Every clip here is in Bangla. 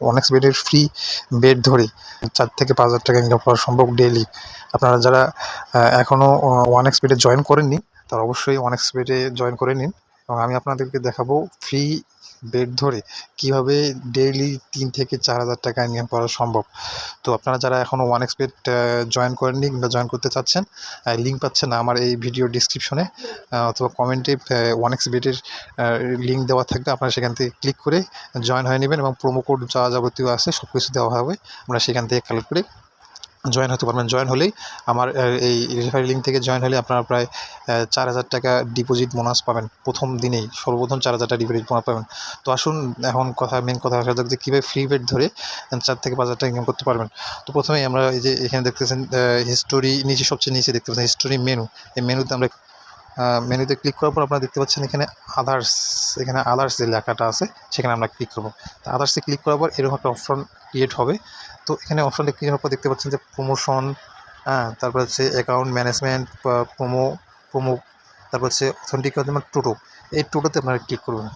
ওয়ানএক্স বেডের ফ্রি বেড ধরে 4 থেকে 5 হাজার টাকা ইনকাম করা সম্ভব ডেইলি। আপনারা যারা এখনও ওয়ানএক্স বেডে জয়েন করেননি তারা অবশ্যই ওয়ানএক্স বেডে জয়েন করে নিন, এবং আমি আপনাদেরকে দেখাবো ফ্রি বেড ধরে কীভাবে ডেইলি 3 থেকে 4 হাজার টাকা ইনকাম করা সম্ভব। তো আপনারা যারা এখনও ওয়ানএক্স বেড জয়েন করেননি কিংবা জয়েন করতে চাচ্ছেন, লিঙ্ক পাচ্ছেন আমার এই ভিডিও ডিসক্রিপশনে অথবা কমেন্টে ওয়ানএক্স বেডের লিঙ্ক দেওয়া থাকবে, আপনারা সেখান থেকে ক্লিক করে জয়েন হয়ে নেবেন এবং প্রোমো কোড যা যাবতীয় আছে সব কিছু দেওয়া হবে, আপনারা সেখান থেকে কালেক্ট করে জয়েন হতে পারবেন। জয়েন হলেই আমার এই রেফারেল লিঙ্ক থেকে জয়েন হলে আপনারা প্রায় 4,000 টাকা ডিপোজিট বোনাস পাবেন প্রথম দিনেই, সর্বপ্রথম 4,000 টাকা ডিপোজিট বোনাস পাবেন। তো আসুন এখন মেন কথা আসা যাক যে কীভাবে ফ্রি বেড ধরে 4 থেকে 5 হাজার টাকা ইনকাম করতে পারবেন। তো প্রথমেই আমরা এই যে এখানে দেখতেছেন হিস্টোরি, নিচে সবচেয়ে নিচে দেখতে পাচ্ছেন হিস্টোরি মেনু। এই মেনুতে আমরা মেনুতে ক্লিক করার পর আপনারা দেখতে পাচ্ছেন এখানে আদার্স যে লেখাটা আছে সেখানে আমরা ক্লিক করবো। তো আদার্সে ক্লিক করার পর এরকম একটা অপশন ক্রিয়েট হবে। তো এখানে অপশনটা ক্লিক হওয়ার পর দেখতে পাচ্ছেন যে প্রমোশন, তারপর হচ্ছে অ্যাকাউন্ট ম্যানেজমেন্ট, প্রোমো, তারপর হচ্ছে অথেন্টিক টোটো। এই টোটোতে আপনারা ক্লিক করবেন।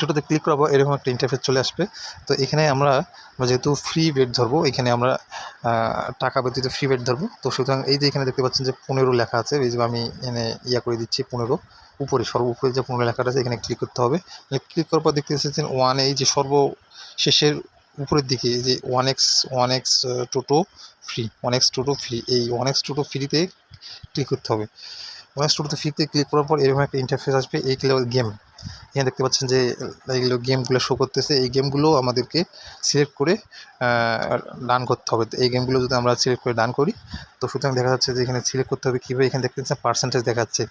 টোটোতে ক্লিক করার পর এরকম একটা ইন্টারফেস চলে আসবে। তো এখানে আমরা যেহেতু ফ্রি বেড ধরবো, এখানে আমরা টাকা ব্যতীত ফ্রি বেড ধরবো। তো সুতরাং এই যে এখানে দেখতে পাচ্ছেন যে 15 লেখা আছে, এই যে আমি এখানে করে দিচ্ছি 15, উপরে সর্বোপরে যে 15 লেখাটা আছে এখানে ক্লিক করতে হবে। ক্লিক করার পর দেখতে পাচ্ছেন এই যে সর্বশেষের উপরের দিকে যে ওয়ানএক্স টোটো ফ্রি, এই ওয়ানএক্স টোটো ফ্রিতে ক্লিক করতে হবে। ওয়ানএক্স টোটোতে ফ্রিতে ক্লিক করার পর এরকম একটা ইন্টারফেস আসবে। এইগুলো গেম, এখানে দেখতে পাচ্ছেন যে এইগুলো গেমগুলো শো করতেছে। এই গেমগুলো আমাদেরকে সিলেক্ট করে ডান করতে হবে। তো এই গেমগুলো যদি আমরা সিলেক্ট করে ডান করি, তো সুতরাং দেখা যাচ্ছে যে এখানে সিলেক্ট করতে হবে কীভাবে। এখানে দেখতে পাচ্ছেন পার্সেন্টেজ দেখাচ্ছে,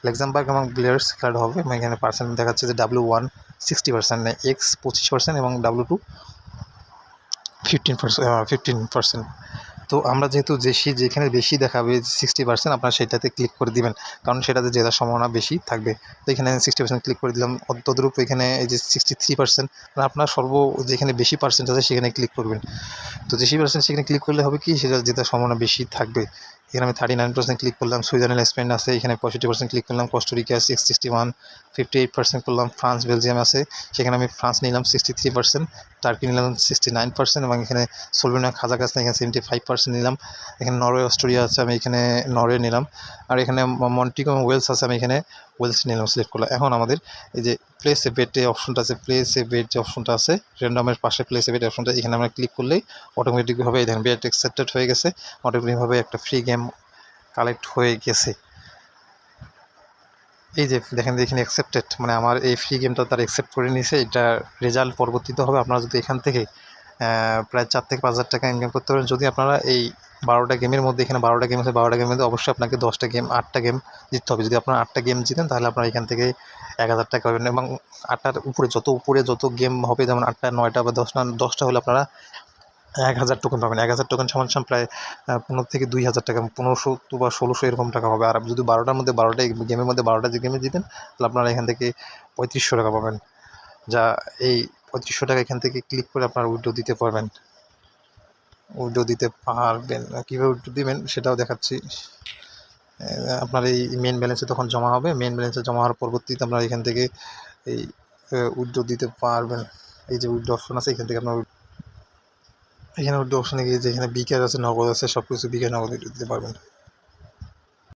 লাক্সেমবার্গ এবং ব্লেয়ার্স খেলাটা হবে। এখানে পার্সেন্ট দেখাচ্ছে যে W1 60%, X 25% এবং W2 15%। তো আমরা যেহেতু যেখানে বেশি দেখাবে 60%, আপনারা সেটাতে ক্লিক করে দিবেন, কারণ সেটাতে জেতার সম্ভাবনা বেশি থাকবে। তো এখানে 60% ক্লিক করে দিলাম। তদ্রূপ এখানে এই যে 63%, আপনার যেখানে বেশি পার্সেন্ট আছে সেখানে ক্লিক করবেন। তো 60% সেখানে ক্লিক করলে হবে কি, সেটা জেতার সম্ভাবনা বেশি থাকবে। এখানে আমি 39% ক্লিক করলাম। সুইজারল্যান্ড স্পেন আছে, এখানে 65% ক্লিক করলাম। কস্টারিকা 61, 58% করলাম। ফ্রান্স বেলজিয়াম আছে, সেখানে আমি ফ্রান্স নিলাম 63%, টার্কি নিলাম 69% এবং এখানে স্লোভেনিয়া কাজাখস্তান এখানে 75% নিলাম। এখানে নরওয়ে অস্ট্রেলিয়া আছে, আমি এখানে নরওয়ে নিলাম। আর এখানে মন্টিগো এবং ওয়েলস আছে, আমি এখানে ওয়েলস নিলাম, সিলেক্ট করলাম। এখন আমাদের এই যে প্লেস এ বেড অপশনটা আছে, যে অপশনটা আছে র্যান্ডমের পাশে প্লেস এ বেড অপশনটা, এখানে আমরা ক্লিক করলেই অটোমেটিকভাবে এই দেখেন বেড অ্যাকসেপ্টেড হয়ে গেছে। অটোমেটিকভাবে একটা ফ্রি গেম কালেক্ট হয়ে গেছে। এই যে দেখেন এখানে অ্যাকসেপ্টেড, মানে আমার এই ফ্রি গেমটা তারা অ্যাকসেপ্ট করে নিয়েছে। এটা রেজাল্ট পরবর্তীতে হবে। আপনারা যদি এখান থেকে প্রায় 4 থেকে 5 হাজার টাকা ইনকাম করতে পারেন, যদি আপনারা এই 12টা গেমের মধ্যে, এখানে 12টা গেম আছে, 12টা গেমের মধ্যে অবশ্যই আপনাকে 8টা গেম জিততে হবে। যদি আপনারা 8টা গেম জিতেন তাহলে আপনারা এখান থেকে 1,000 টাকা পাবেন, এবং 8টার উপরে যত গেম হবে, যেমন 8টা 9টা বা 10টা হলে আপনারা 1,000 টোকেন পাবেন। 1,000 টোকেন সমান প্রায় 15 থেকে 2,000 টাকা, 1500 বা 1600 এরকম টাকা হবে। আর যদি 12টার মধ্যে 12টা গেমের মধ্যে 12টা যে গেমে জিতেন, তাহলে আপনারা এখান থেকে 3500 টাকা পাবেন। যা এই 3500 টাকা এখান থেকে ক্লিক করে আপনারা উইথড্র দিতে পারবেন। কীভাবে উইথড্র দিবেন সেটাও দেখাচ্ছি। আপনার এই মেন ব্যালেন্সে তখন জমা হবে। মেন ব্যালেন্সে জমা হওয়ার পরবর্তীতে আপনারা এখান থেকে এই উইথড্র দিতে পারবেন। এই যে উইথড্র অপশন আছে, এখান থেকে আপনার এখানে উইথড্র অপশনে গিয়ে যে এখানে বিকাশ আছে, নগদ আছে, সব কিছু বিকাশ নগদ দিতে পারবেন।